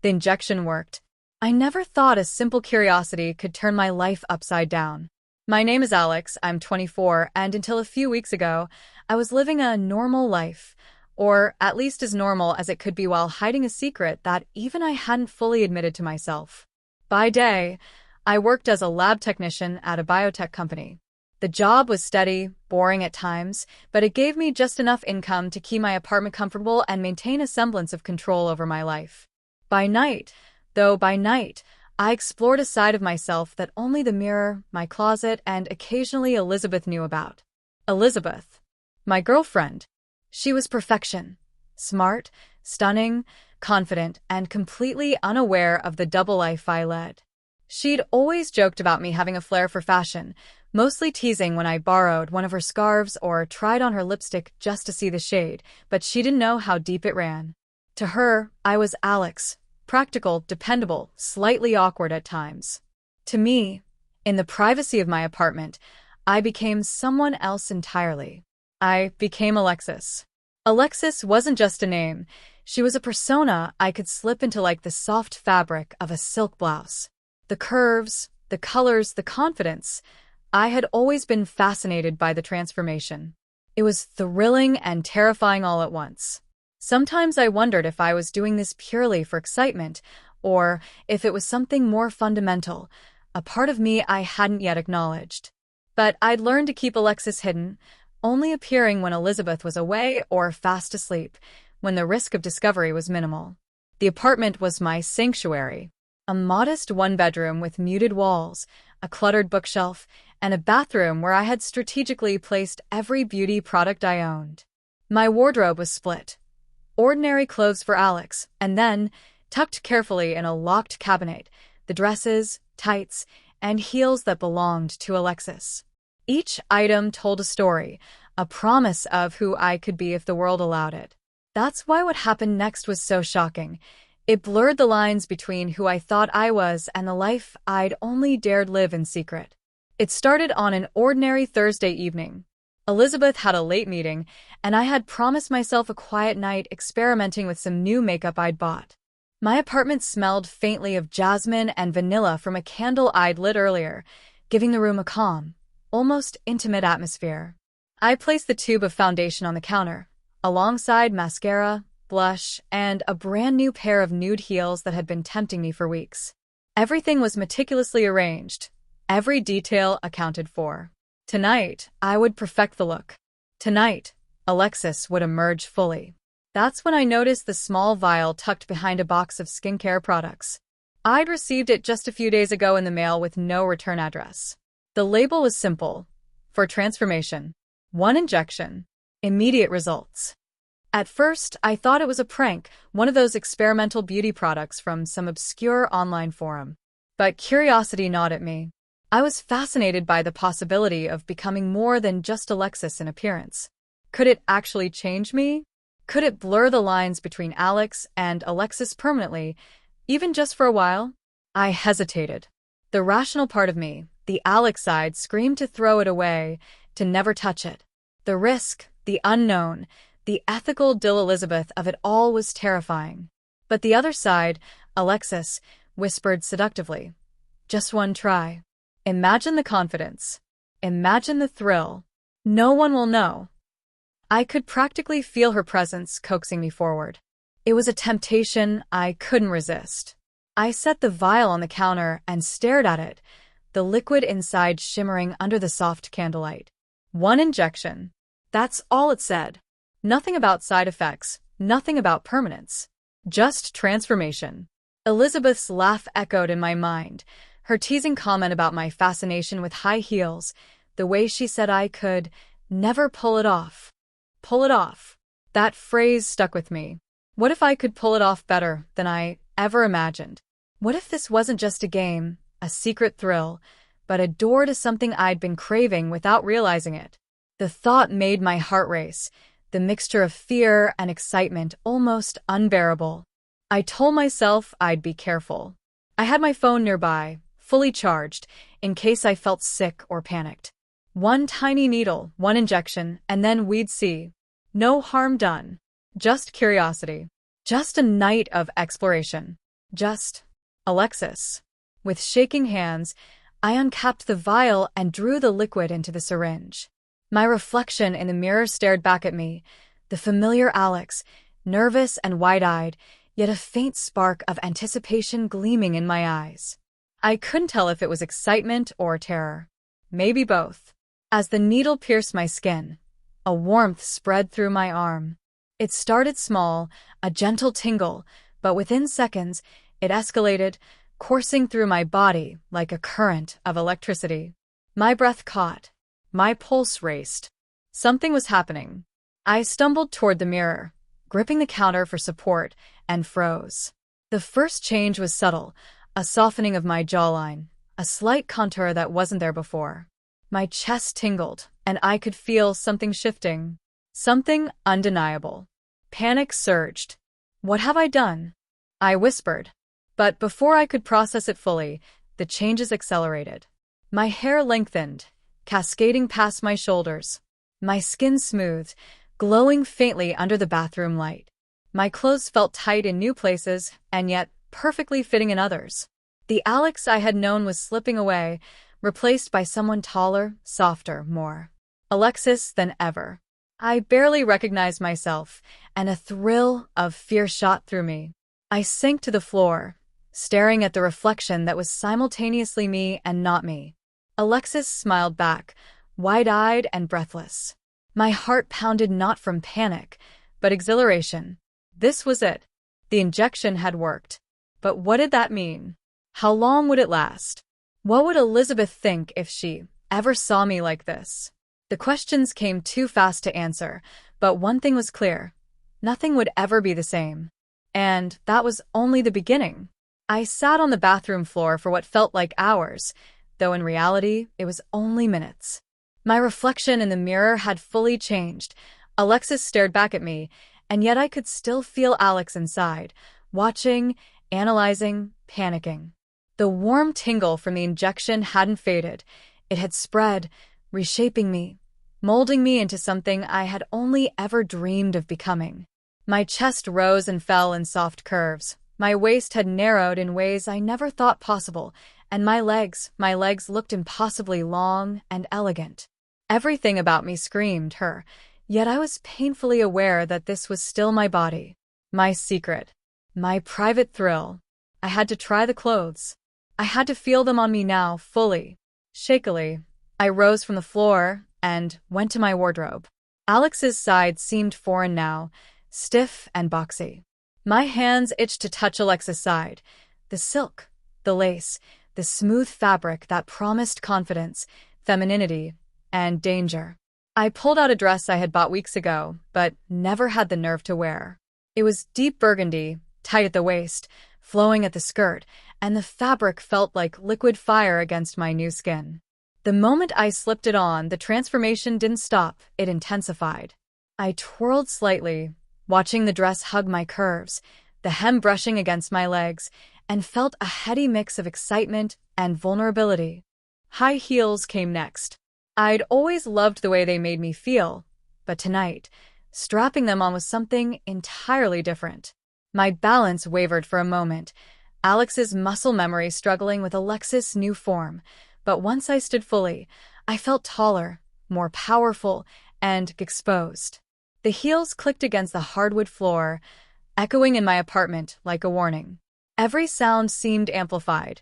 The injection worked. I never thought a simple curiosity could turn my life upside down. My name is Alex, I'm 24, and until a few weeks ago, I was living a normal life, or at least as normal as it could be while hiding a secret that even I hadn't fully admitted to myself. By day, I worked as a lab technician at a biotech company. The job was steady, boring at times, but it gave me just enough income to keep my apartment comfortable and maintain a semblance of control over my life. By night, I explored a side of myself that only the mirror, my closet, and occasionally Elizabeth knew about. Elizabeth, my girlfriend. She was perfection. Smart, stunning, confident, and completely unaware of the double life I led. She'd always joked about me having a flair for fashion, mostly teasing when I borrowed one of her scarves or tried on her lipstick just to see the shade, but she didn't know how deep it ran. To her, I was Alex, practical, dependable, slightly awkward at times. To me, in the privacy of my apartment, I became someone else entirely. I became Alexis. Alexis wasn't just a name. She was a persona I could slip into like the soft fabric of a silk blouse. The curves, the colors, the confidence. I had always been fascinated by the transformation. It was thrilling and terrifying all at once. Sometimes I wondered if I was doing this purely for excitement, or if it was something more fundamental, a part of me I hadn't yet acknowledged. But I'd learned to keep Alexis hidden, only appearing when Elizabeth was away or fast asleep, when the risk of discovery was minimal. The apartment was my sanctuary. A modest one-bedroom with muted walls, a cluttered bookshelf, and a bathroom where I had strategically placed every beauty product I owned. My wardrobe was split. Ordinary clothes for Alex, and then, tucked carefully in a locked cabinet, the dresses, tights, and heels that belonged to Alexis. Each item told a story, a promise of who I could be if the world allowed it. That's why what happened next was so shocking. It blurred the lines between who I thought I was and the life I'd only dared live in secret. It started on an ordinary Thursday evening. Elizabeth had a late meeting, and I had promised myself a quiet night experimenting with some new makeup I'd bought. My apartment smelled faintly of jasmine and vanilla from a candle I'd lit earlier, giving the room a calm, almost intimate atmosphere. I placed the tube of foundation on the counter, alongside mascara, blush, and a brand new pair of nude heels that had been tempting me for weeks. Everything was meticulously arranged, every detail accounted for. Tonight, I would perfect the look. Tonight, Alexis would emerge fully. That's when I noticed the small vial tucked behind a box of skincare products. I'd received it just a few days ago in the mail with no return address. The label was simple. For transformation. 1 injection. Immediate results. At first, I thought it was a prank, one of those experimental beauty products from some obscure online forum. But curiosity gnawed at me. I was fascinated by the possibility of becoming more than just Alexis in appearance. Could it actually change me? Could it blur the lines between Alex and Alexis permanently, even just for a while? I hesitated. The rational part of me, the Alex side, screamed to throw it away, to never touch it. The risk, the unknown, the ethical Dill Elizabeth of it all was terrifying. But the other side, Alexis, whispered seductively. Just one try. Imagine the confidence. Imagine the thrill. No one will know. I could practically feel her presence coaxing me forward. It was a temptation I couldn't resist. I set the vial on the counter and stared at it, the liquid inside shimmering under the soft candlelight. 1 injection. That's all it said. Nothing about side effects, nothing about permanence. Just transformation. Elizabeth's laugh echoed in my mind, her teasing comment about my fascination with high heels, the way she said I could never pull it off. Pull it off. That phrase stuck with me. What if I could pull it off better than I ever imagined? What if this wasn't just a game, a secret thrill, but a door to something I'd been craving without realizing it? The thought made my heart race, the mixture of fear and excitement almost unbearable. I told myself I'd be careful. I had my phone nearby, fully charged, in case I felt sick or panicked. 1 tiny needle, 1 injection, and then we'd see. No harm done. Just curiosity. Just a night of exploration. Just Alexis. With shaking hands, I uncapped the vial and drew the liquid into the syringe. My reflection in the mirror stared back at me, the familiar Alex, nervous and wide-eyed, yet a faint spark of anticipation gleaming in my eyes. I couldn't tell if it was excitement or terror. Maybe both. As the needle pierced my skin, a warmth spread through my arm. It started small, a gentle tingle, but within seconds, it escalated, coursing through my body like a current of electricity. My breath caught. My pulse raced. Something was happening. I stumbled toward the mirror, gripping the counter for support, and froze. The first change was subtle, a softening of my jawline, a slight contour that wasn't there before. My chest tingled, and I could feel something shifting. Something undeniable. Panic surged. What have I done? I whispered. But before I could process it fully, the changes accelerated. My hair lengthened, cascading past my shoulders. My skin smoothed, glowing faintly under the bathroom light. My clothes felt tight in new places, and yet perfectly fitting in others. The Alex I had known was slipping away, replaced by someone taller, softer, more Alexis than ever. I barely recognized myself, and a thrill of fear shot through me. I sank to the floor, staring at the reflection that was simultaneously me and not me. Alexis smiled back, wide-eyed and breathless. My heart pounded not from panic, but exhilaration. This was it. The injection had worked. But what did that mean? How long would it last? What would Elizabeth think if she ever saw me like this? The questions came too fast to answer, but one thing was clear. Nothing would ever be the same. And that was only the beginning. I sat on the bathroom floor for what felt like hours, though in reality, it was only minutes. My reflection in the mirror had fully changed. Alexis stared back at me, and yet I could still feel Alex inside, watching, analyzing, panicking. The warm tingle from the injection hadn't faded. It had spread, reshaping me, molding me into something I had only ever dreamed of becoming. My chest rose and fell in soft curves. My waist had narrowed in ways I never thought possible, and my legs looked impossibly long and elegant. Everything about me screamed her, yet I was painfully aware that this was still my body, my secret, my private thrill. I had to try the clothes. I had to feel them on me now, fully. Shakily, I rose from the floor and went to my wardrobe. Alex's side seemed foreign now, stiff and boxy. My hands itched to touch Alexis' side. The silk, the lace, the smooth fabric that promised confidence, femininity, and danger. I pulled out a dress I had bought weeks ago, but never had the nerve to wear. It was deep burgundy, tight at the waist, flowing at the skirt, and the fabric felt like liquid fire against my new skin. The moment I slipped it on, the transformation didn't stop, it intensified. I twirled slightly, watching the dress hug my curves, the hem brushing against my legs, and felt a heady mix of excitement and vulnerability. High heels came next. I'd always loved the way they made me feel, but tonight, strapping them on was something entirely different. My balance wavered for a moment, Alex's muscle memory struggling with Alexis' new form, but once I stood fully, I felt taller, more powerful, and exposed. The heels clicked against the hardwood floor, echoing in my apartment like a warning. Every sound seemed amplified.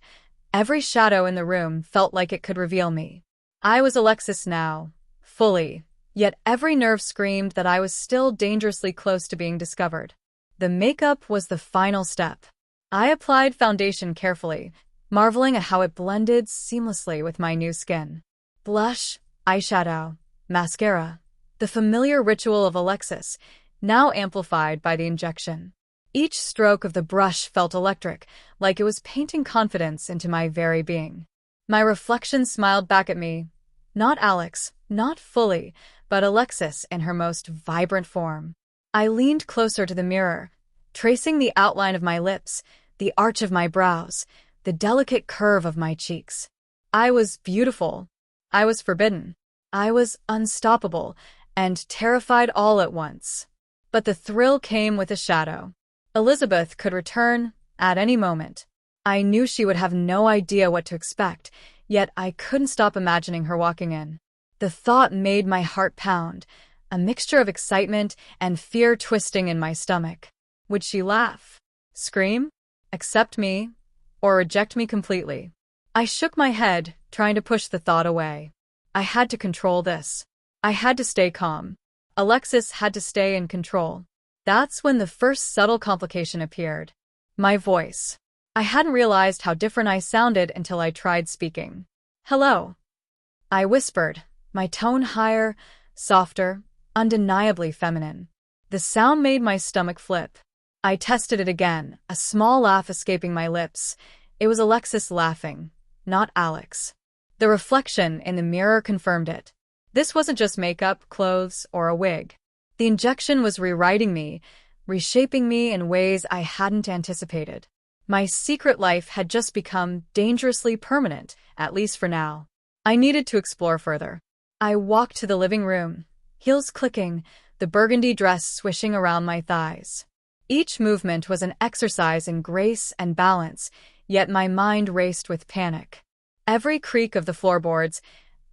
Every shadow in the room felt like it could reveal me. I was Alexis now, fully, yet every nerve screamed that I was still dangerously close to being discovered. The makeup was the final step. I applied foundation carefully, marveling at how it blended seamlessly with my new skin. Blush, eyeshadow, mascara, the familiar ritual of Alexis, now amplified by the injection. Each stroke of the brush felt electric, like it was painting confidence into my very being. My reflection smiled back at me. Not Alex, not fully, but Alexis in her most vibrant form. I leaned closer to the mirror, tracing the outline of my lips, the arch of my brows, the delicate curve of my cheeks. I was beautiful. I was forbidden. I was unstoppable and terrified all at once. But the thrill came with a shadow. Elizabeth could return, At any moment. I knew she would have no idea what to expect, yet I couldn't stop imagining her walking in. The thought made my heart pound, a mixture of excitement and fear twisting in my stomach. Would she laugh? Scream? Accept me? Or reject me completely? I shook my head, trying to push the thought away. I had to control this. I had to stay calm. Alexis had to stay in control. That's when the first subtle complication appeared. My voice. I hadn't realized how different I sounded until I tried speaking. Hello. I whispered, my tone higher, softer, undeniably feminine. The sound made my stomach flip. I tested it again, a small laugh escaping my lips. It was Alexis laughing, not Alex. The reflection in the mirror confirmed it. This wasn't just makeup, clothes, or a wig. The injection was rewriting me, reshaping me in ways I hadn't anticipated. My secret life had just become dangerously permanent, at least for now. I needed to explore further. I walked to the living room, heels clicking, the burgundy dress swishing around my thighs. Each movement was an exercise in grace and balance, yet my mind raced with panic. Every creak of the floorboards,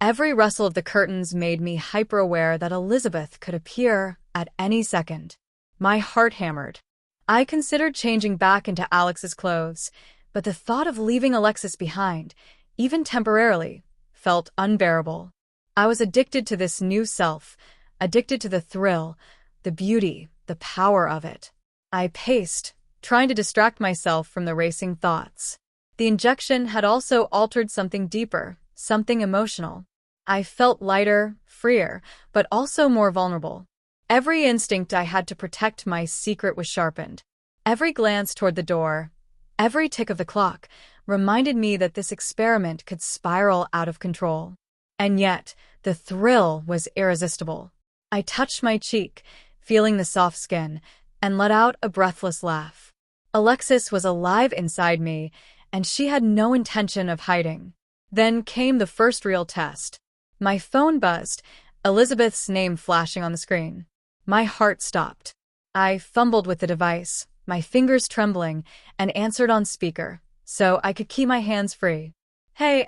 every rustle of the curtains made me hyper-aware that Elizabeth could appear at any second. My heart hammered. I considered changing back into Alex's clothes, but the thought of leaving Alexis behind, even temporarily, felt unbearable. I was addicted to this new self, addicted to the thrill, the beauty, the power of it. I paced, trying to distract myself from the racing thoughts. The injection had also altered something deeper, something emotional. I felt lighter, freer, but also more vulnerable. Every instinct I had to protect my secret was sharpened. Every glance toward the door, every tick of the clock, reminded me that this experiment could spiral out of control. And yet, the thrill was irresistible. I touched my cheek, feeling the soft skin, and let out a breathless laugh. Alexis was alive inside me, and she had no intention of hiding. Then came the first real test. My phone buzzed, Elizabeth's name flashing on the screen. My heart stopped. I fumbled with the device, my fingers trembling, and answered on speaker, so I could keep my hands free. Hey,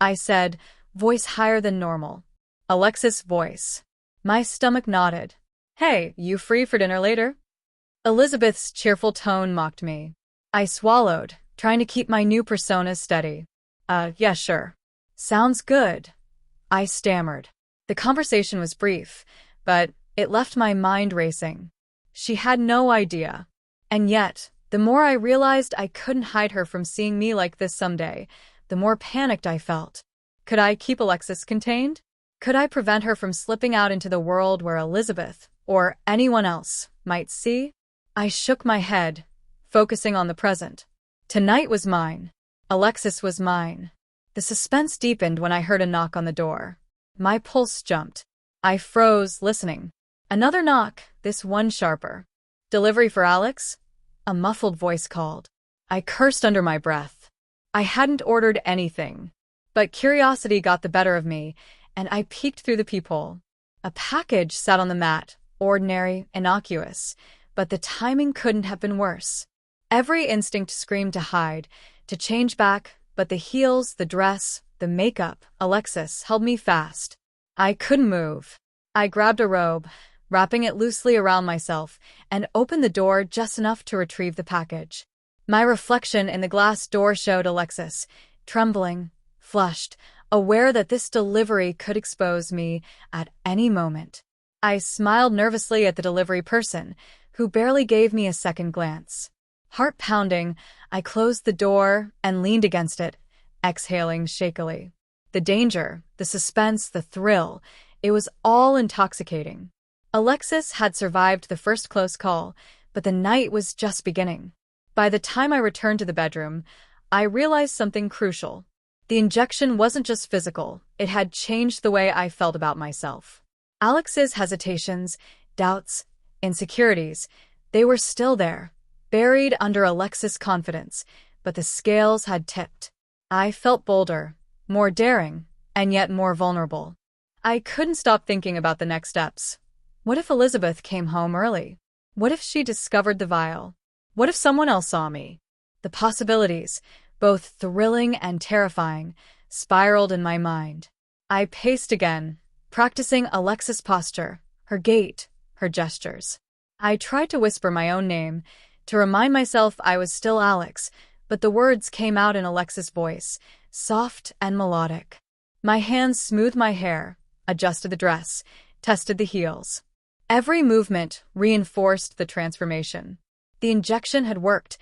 I said, voice higher than normal. Alexis' voice. My stomach nodded. Hey, you free for dinner later? Elizabeth's cheerful tone mocked me. I swallowed, trying to keep my new persona steady. Yeah, sure. Sounds good. I stammered. The conversation was brief, but it left my mind racing. She had no idea. And yet, the more I realized I couldn't hide her from seeing me like this someday, the more panicked I felt. Could I keep Alexis contained? Could I prevent her from slipping out into the world where Elizabeth, or anyone else, might see? I shook my head, focusing on the present. Tonight was mine. Alexis was mine. The suspense deepened when I heard a knock on the door. My pulse jumped. I froze, listening. Another knock, this one sharper. Delivery for Alex? A muffled voice called. I cursed under my breath. I hadn't ordered anything. But curiosity got the better of me, and I peeked through the peephole. A package sat on the mat, ordinary, innocuous, but the timing couldn't have been worse. Every instinct screamed to hide, to change back, but the heels, the dress, the makeup, Alexis, held me fast. I couldn't move. I grabbed a robe, wrapping it loosely around myself, and opened the door just enough to retrieve the package. My reflection in the glass door showed Alexis, trembling, flushed, aware that this delivery could expose me at any moment. I smiled nervously at the delivery person, who barely gave me a second glance. Heart pounding, I closed the door and leaned against it, exhaling shakily. The danger, the suspense, the thrill, it was all intoxicating. Alexis had survived the first close call, but the night was just beginning. By the time I returned to the bedroom, I realized something crucial. The injection wasn't just physical, it had changed the way I felt about myself. Alex's hesitations, doubts, insecurities, they were still there, buried under Alexis' confidence, but the scales had tipped. I felt bolder, more daring, and yet more vulnerable. I couldn't stop thinking about the next steps. What if Elizabeth came home early? What if she discovered the vial? What if someone else saw me? The possibilities, both thrilling and terrifying, spiraled in my mind. I paced again, practicing Alexis' posture, her gait, her gestures. I tried to whisper my own name, to remind myself I was still Alex, but the words came out in Alexis' voice, soft and melodic. My hands smoothed my hair, adjusted the dress, tested the heels. Every movement reinforced the transformation. The injection had worked,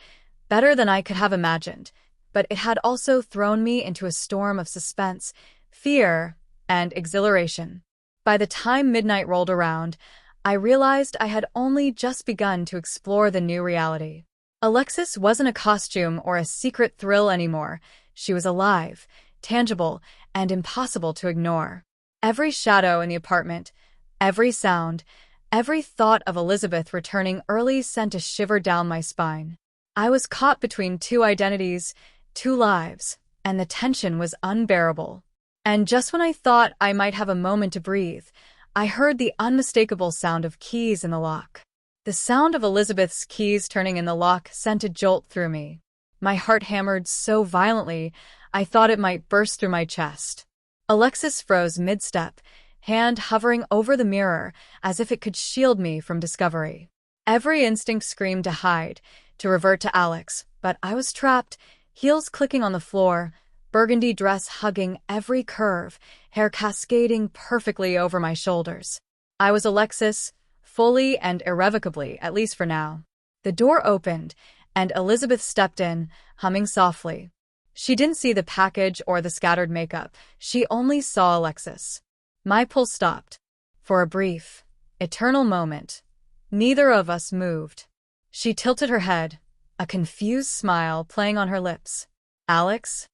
better than I could have imagined, but it had also thrown me into a storm of suspense, fear, and exhilaration. By the time midnight rolled around, I realized I had only just begun to explore the new reality. Alexis wasn't a costume or a secret thrill anymore. She was alive, tangible, and impossible to ignore. Every shadow in the apartment, every sound, every thought of Elizabeth returning early sent a shiver down my spine. I was caught between two identities, two lives, and the tension was unbearable. And just when I thought I might have a moment to breathe, I heard the unmistakable sound of keys in the lock. The sound of Elizabeth's keys turning in the lock sent a jolt through me. My heart hammered so violently, I thought it might burst through my chest. Alexis froze mid-step, hand hovering over the mirror as if it could shield me from discovery. Every instinct screamed to hide, to revert to Alex, but I was trapped, heels clicking on the floor, burgundy dress hugging every curve, hair cascading perfectly over my shoulders. I was Alexis, fully and irrevocably, at least for now. The door opened, and Elizabeth stepped in, humming softly. She didn't see the package or the scattered makeup. She only saw Alexis. My pulse stopped. For a brief, eternal moment, neither of us moved. She tilted her head, a confused smile playing on her lips. "Alex?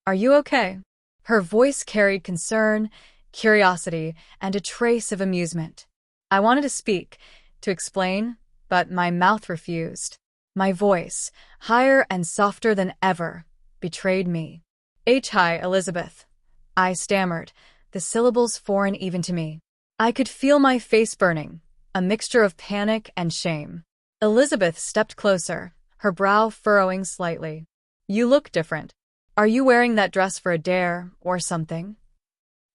Are you okay?" Her voice carried concern, curiosity, and a trace of amusement. I wanted to speak, to explain, but my mouth refused. My voice, higher and softer than ever, betrayed me. "Hi, Elizabeth," I stammered, the syllables foreign even to me. I could feel my face burning, a mixture of panic and shame. Elizabeth stepped closer, her brow furrowing slightly. "You look different. Are you wearing that dress for a dare, or something?"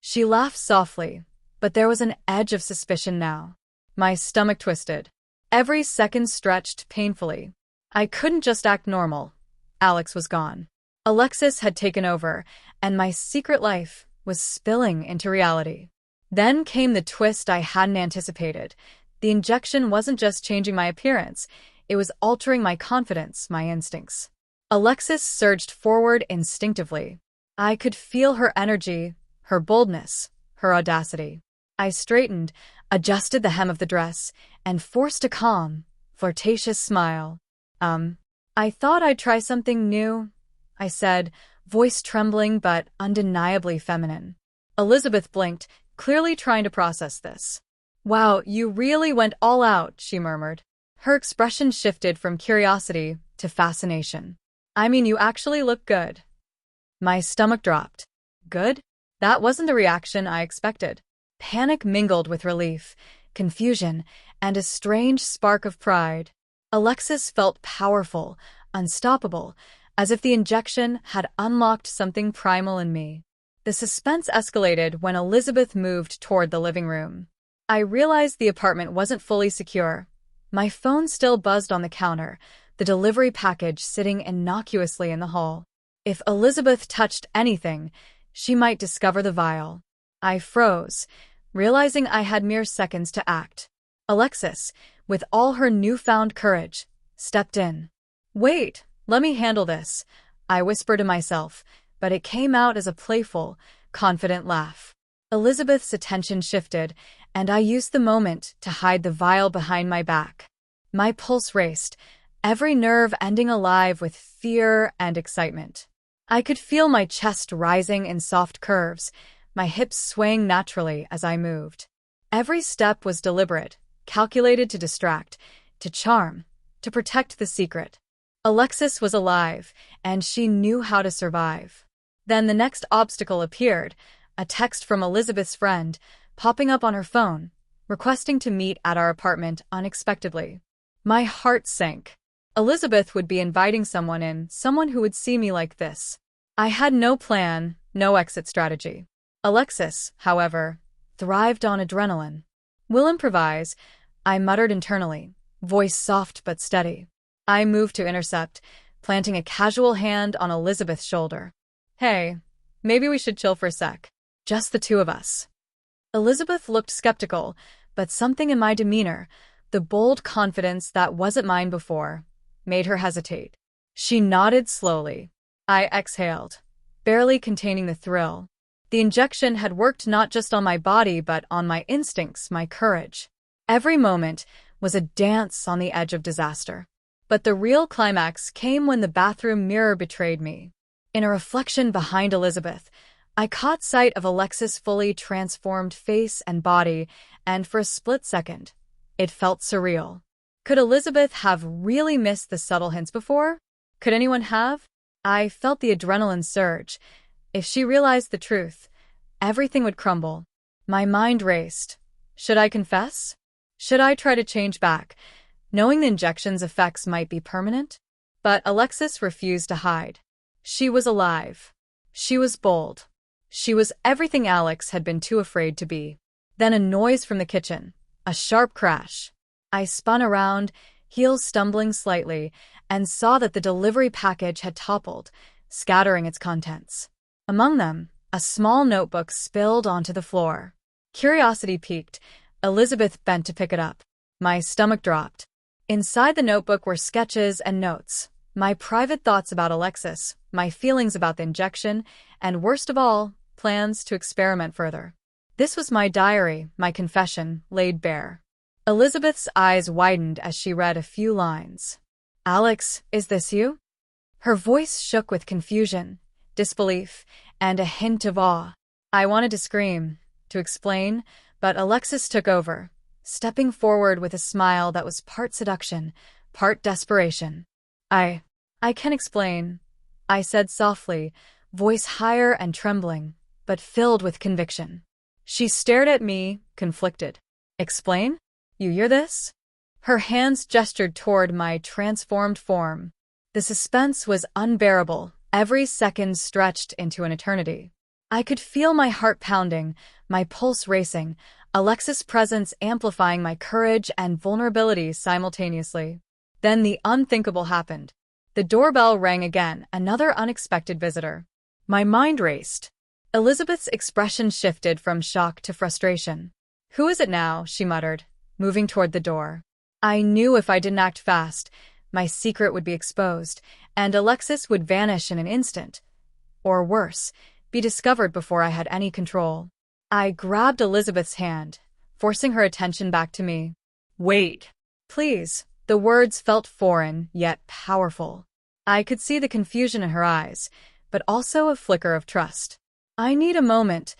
She laughed softly, but there was an edge of suspicion now. My stomach twisted. Every second stretched painfully. I couldn't just act normal. Alex was gone. Alexis had taken over, and my secret life was spilling into reality. Then came the twist I hadn't anticipated. The injection wasn't just changing my appearance, it was altering my confidence, my instincts. Alexis surged forward instinctively. I could feel her energy, her boldness, her audacity. I straightened, adjusted the hem of the dress, and forced a calm, flirtatious smile. I thought I'd try something new," I said, voice trembling but undeniably feminine. Elizabeth blinked, clearly trying to process this. "Wow, you really went all out," she murmured. Her expression shifted from curiosity to fascination. "I mean, you actually look good." My stomach dropped. Good? That wasn't the reaction I expected. Panic mingled with relief, confusion, and a strange spark of pride. Alexis felt powerful, unstoppable, as if the injection had unlocked something primal in me. The suspense escalated when Elizabeth moved toward the living room. I realized the apartment wasn't fully secure. My phone still buzzed on the counter, the delivery package sitting innocuously in the hall. If Elizabeth touched anything, she might discover the vial. I froze, realizing I had mere seconds to act. Alexis, with all her newfound courage, stepped in. "Wait, let me handle this," I whispered to myself, but it came out as a playful, confident laugh. Elizabeth's attention shifted, and I used the moment to hide the vial behind my back. My pulse raced, every nerve ending alive with fear and excitement. I could feel my chest rising in soft curves, my hips swaying naturally as I moved. Every step was deliberate, calculated to distract, to charm, to protect the secret. Alexis was alive, and she knew how to survive. Then the next obstacle appeared, a text from Elizabeth's friend, popping up on her phone, requesting to meet at our apartment unexpectedly. My heart sank. Elizabeth would be inviting someone in, someone who would see me like this. I had no plan, no exit strategy. Alexis, however, thrived on adrenaline. "We'll improvise," I muttered internally, voice soft but steady. I moved to intercept, planting a casual hand on Elizabeth's shoulder. "Hey, maybe we should chill for a sec. Just the two of us." Elizabeth looked skeptical, but something in my demeanor, the bold confidence that wasn't mine before, made her hesitate. She nodded slowly. I exhaled, barely containing the thrill. The injection had worked not just on my body but on my instincts, my courage. Every moment was a dance on the edge of disaster. But the real climax came when the bathroom mirror betrayed me. In a reflection behind Elizabeth, I caught sight of Alexis' fully transformed face and body, and for a split second, it felt surreal. Could Elizabeth have really missed the subtle hints before? Could anyone have? I felt the adrenaline surge. If she realized the truth, everything would crumble. My mind raced. Should I confess? Should I try to change back, knowing the injection's effects might be permanent? But Alexis refused to hide. She was alive. She was bold. She was everything Alex had been too afraid to be. Then a noise from the kitchen. A sharp crash. I spun around, heels stumbling slightly, and saw that the delivery package had toppled, scattering its contents. Among them, a small notebook spilled onto the floor. Curiosity piqued. Elizabeth bent to pick it up. My stomach dropped. Inside the notebook were sketches and notes. My private thoughts about Alexis, my feelings about the injection, and worst of all, plans to experiment further. This was my diary, my confession, laid bare. Elizabeth's eyes widened as she read a few lines. "Alex, is this you?" Her voice shook with confusion, disbelief, and a hint of awe. I wanted to scream, to explain, but Alexis took over, stepping forward with a smile that was part seduction, part desperation. I can explain," I said softly, voice higher and trembling, but filled with conviction. She stared at me, conflicted. "Explain? You hear this?" Her hands gestured toward my transformed form. The suspense was unbearable, every second stretched into an eternity. I could feel my heart pounding, my pulse racing, Alexis' presence amplifying my courage and vulnerability simultaneously. Then the unthinkable happened. The doorbell rang again, another unexpected visitor. My mind raced. Elizabeth's expression shifted from shock to frustration. "Who is it now?" she muttered, moving toward the door. I knew if I didn't act fast, my secret would be exposed, and Alexis would vanish in an instant. Or worse, be discovered before I had any control. I grabbed Elizabeth's hand, forcing her attention back to me. "Wait. Please." The words felt foreign, yet powerful. I could see the confusion in her eyes, but also a flicker of trust. "I need a moment,"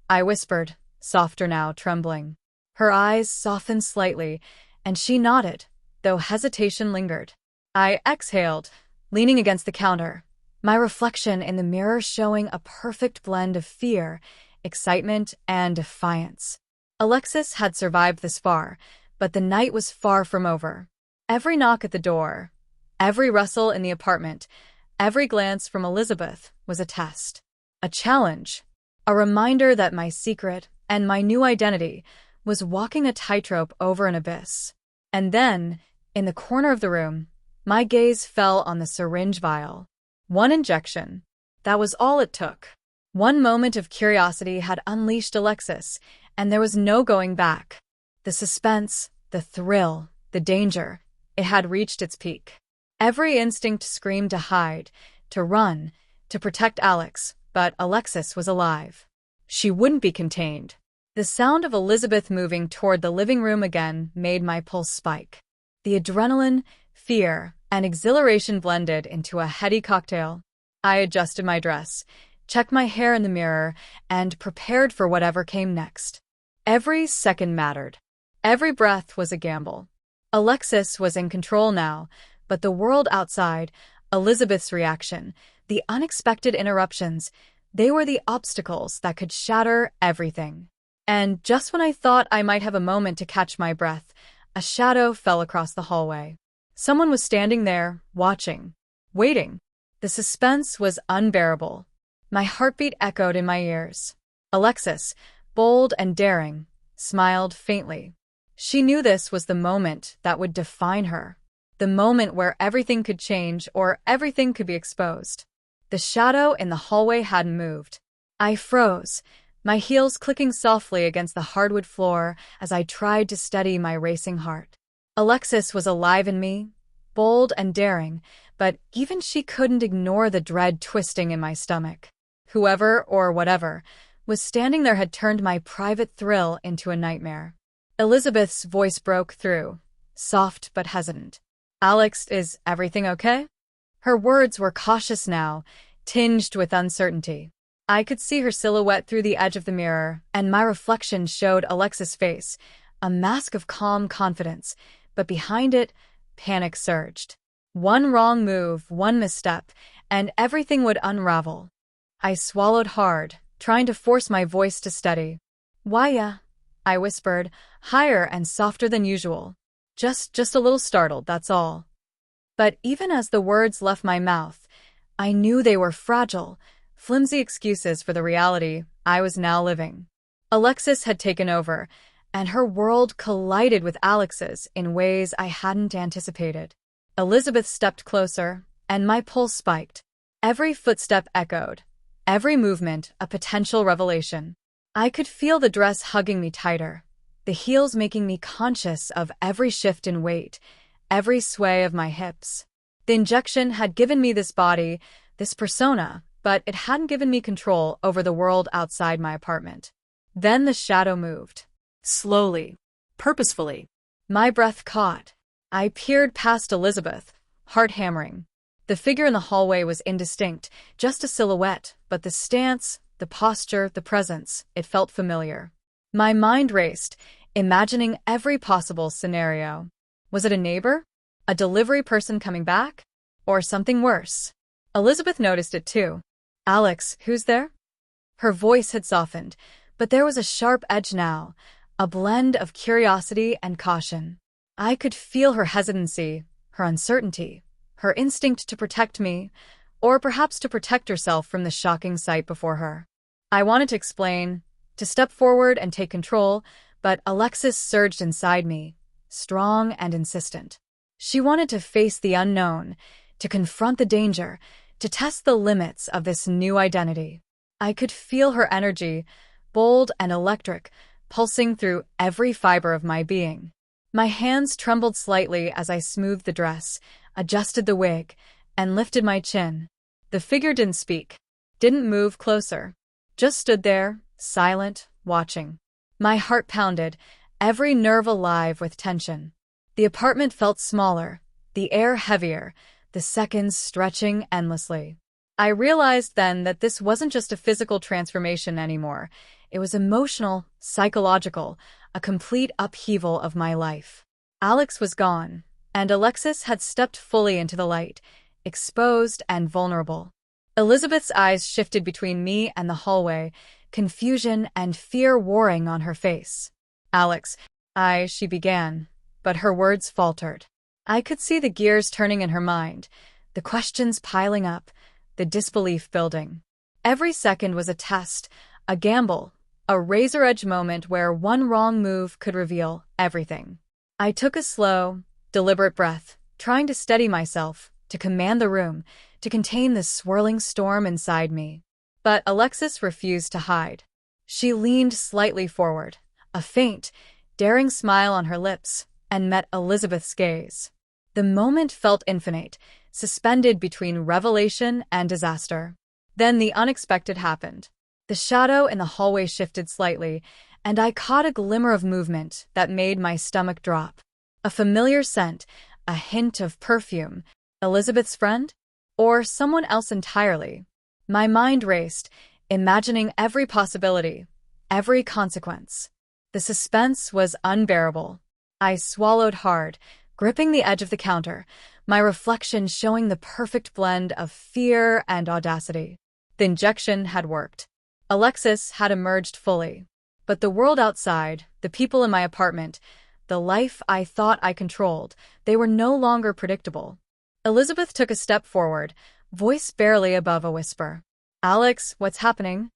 I whispered, softer now, trembling. Her eyes softened slightly, and she nodded, though hesitation lingered. I exhaled, leaning against the counter, my reflection in the mirror showing a perfect blend of fear, excitement, and defiance. Alexis had survived this far, but the night was far from over. Every knock at the door, every rustle in the apartment, every glance from Elizabeth was a test, a challenge, a reminder that my secret and my new identity was walking a tightrope over an abyss. And then, in the corner of the room, my gaze fell on the syringe vial. One injection. That was all it took. One moment of curiosity had unleashed Alexis, and there was no going back. The suspense, the thrill, the danger, it had reached its peak. Every instinct screamed to hide, to run, to protect Alex, but Alexis was alive. She wouldn't be contained. The sound of Elizabeth moving toward the living room again made my pulse spike. The adrenaline, fear, and exhilaration blended into a heady cocktail. I adjusted my dress, checked my hair in the mirror, and prepared for whatever came next. Every second mattered. Every breath was a gamble. Alexis was in control now, but the world outside, Elizabeth's reaction, the unexpected interruptions, they were the obstacles that could shatter everything. And just when I thought I might have a moment to catch my breath, a shadow fell across the hallway. Someone was standing there, watching, waiting. The suspense was unbearable. My heartbeat echoed in my ears. Alexis, bold and daring, smiled faintly. She knew this was the moment that would define her. The moment where everything could change or everything could be exposed. The shadow in the hallway hadn't moved. I froze, my heels clicking softly against the hardwood floor as I tried to steady my racing heart. Alexis was alive in me, bold and daring, but even she couldn't ignore the dread twisting in my stomach. Whoever, or whatever, was standing there had turned my private thrill into a nightmare. Elizabeth's voice broke through, soft but hesitant. "Alex, is everything okay?" Her words were cautious now, tinged with uncertainty. I could see her silhouette through the edge of the mirror, and my reflection showed Alexis' face, a mask of calm confidence, but behind it, panic surged. One wrong move, one misstep, and everything would unravel. I swallowed hard, trying to force my voice to steady. "Why, I whispered, higher and softer than usual. Just a little startled, that's all." But even as the words left my mouth, I knew they were fragile, flimsy excuses for the reality I was now living. Alexis had taken over, and her world collided with Alex's in ways I hadn't anticipated. Elizabeth stepped closer, and my pulse spiked. Every footstep echoed, every movement a potential revelation. I could feel the dress hugging me tighter, the heels making me conscious of every shift in weight, every sway of my hips. The injection had given me this body, this persona, but it hadn't given me control over the world outside my apartment. Then the shadow moved. Slowly, purposefully. My breath caught. I peered past Elizabeth, heart hammering. The figure in the hallway was indistinct, just a silhouette, but the stance, the posture, the presence, it felt familiar. My mind raced, imagining every possible scenario. Was it a neighbor? A delivery person coming back? Or something worse? Elizabeth noticed it too. "Alex, who's there?" Her voice had softened, but there was a sharp edge now, a blend of curiosity and caution. I could feel her hesitancy, her uncertainty, her instinct to protect me, or perhaps to protect herself from the shocking sight before her. I wanted to explain, to step forward and take control, but Alexis surged inside me, strong and insistent. She wanted to face the unknown, to confront the danger, to test the limits of this new identity. I could feel her energy, bold and electric, pulsing through every fiber of my being. My hands trembled slightly as I smoothed the dress, adjusted the wig, and lifted my chin. The figure didn't speak, didn't move closer, just stood there, silent, watching. My heart pounded, every nerve alive with tension. The apartment felt smaller, the air heavier, the seconds stretching endlessly. I realized then that this wasn't just a physical transformation anymore. It was emotional, psychological, a complete upheaval of my life. Alex was gone, and Alexis had stepped fully into the light, exposed and vulnerable. Elizabeth's eyes shifted between me and the hallway, confusion and fear warring on her face. "Alex, she began, but her words faltered. I could see the gears turning in her mind, the questions piling up, the disbelief building. Every second was a test, a gamble, a razor-edge moment where one wrong move could reveal everything. I took a slow, deliberate breath, trying to steady myself, to command the room, to contain the swirling storm inside me. But Alexis refused to hide. She leaned slightly forward, a faint, daring smile on her lips, and met Elizabeth's gaze. The moment felt infinite, suspended between revelation and disaster. Then the unexpected happened. The shadow in the hallway shifted slightly, and I caught a glimmer of movement that made my stomach drop. A familiar scent, a hint of perfume. Elizabeth's friend? Or someone else entirely? My mind raced, imagining every possibility, every consequence. The suspense was unbearable. I swallowed hard, gripping the edge of the counter, my reflection showing the perfect blend of fear and audacity. The injection had worked. Alexis had emerged fully. But the world outside, the people in my apartment, the life I thought I controlled, they were no longer predictable. Elizabeth took a step forward, voice barely above a whisper. "Alex, what's happening?"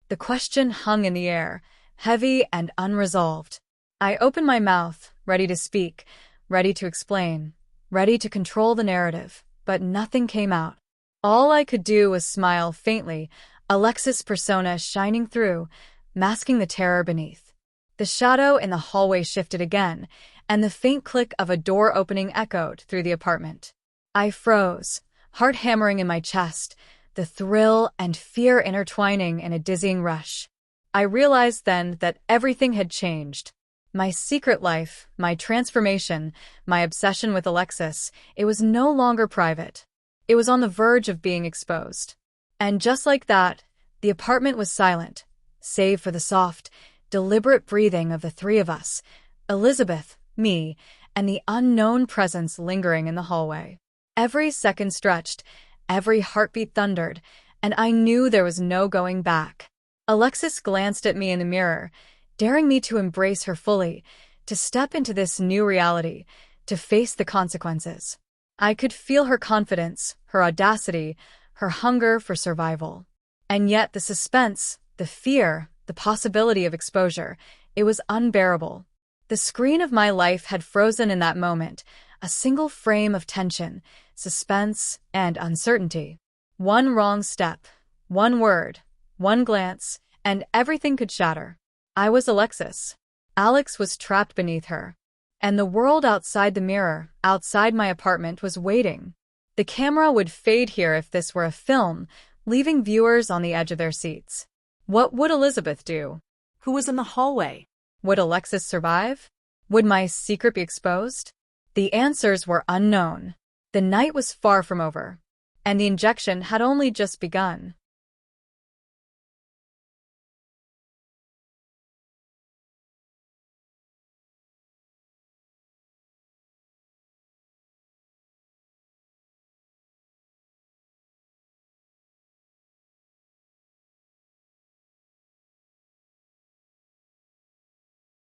The question hung in the air, heavy and unresolved. I opened my mouth, ready to speak, ready to explain, ready to control the narrative, but nothing came out. All I could do was smile faintly, Alexis' persona shining through, masking the terror beneath. The shadow in the hallway shifted again, and the faint click of a door opening echoed through the apartment. I froze, heart hammering in my chest, the thrill and fear intertwining in a dizzying rush. I realized then that everything had changed. My secret life, my transformation, my obsession with Alexis, it was no longer private. It was on the verge of being exposed. And just like that, the apartment was silent, save for the soft, deliberate breathing of the three of us, Elizabeth, me, and the unknown presence lingering in the hallway. Every second stretched, every heartbeat thundered, and I knew there was no going back. Alexis glanced at me in the mirror, daring me to embrace her fully, to step into this new reality, to face the consequences. I could feel her confidence, her audacity, her hunger for survival. And yet the suspense, the fear, the possibility of exposure, it was unbearable. The screen of my life had frozen in that moment, a single frame of tension, suspense, and uncertainty. One wrong step, one word, one glance, and everything could shatter. I was Alexis. Alex was trapped beneath her. And the world outside the mirror, outside my apartment, was waiting. The camera would fade here if this were a film, leaving viewers on the edge of their seats. What would Elizabeth do? Who was in the hallway? Would Alexis survive? Would my secret be exposed? The answers were unknown. The night was far from over, and the injection had only just begun.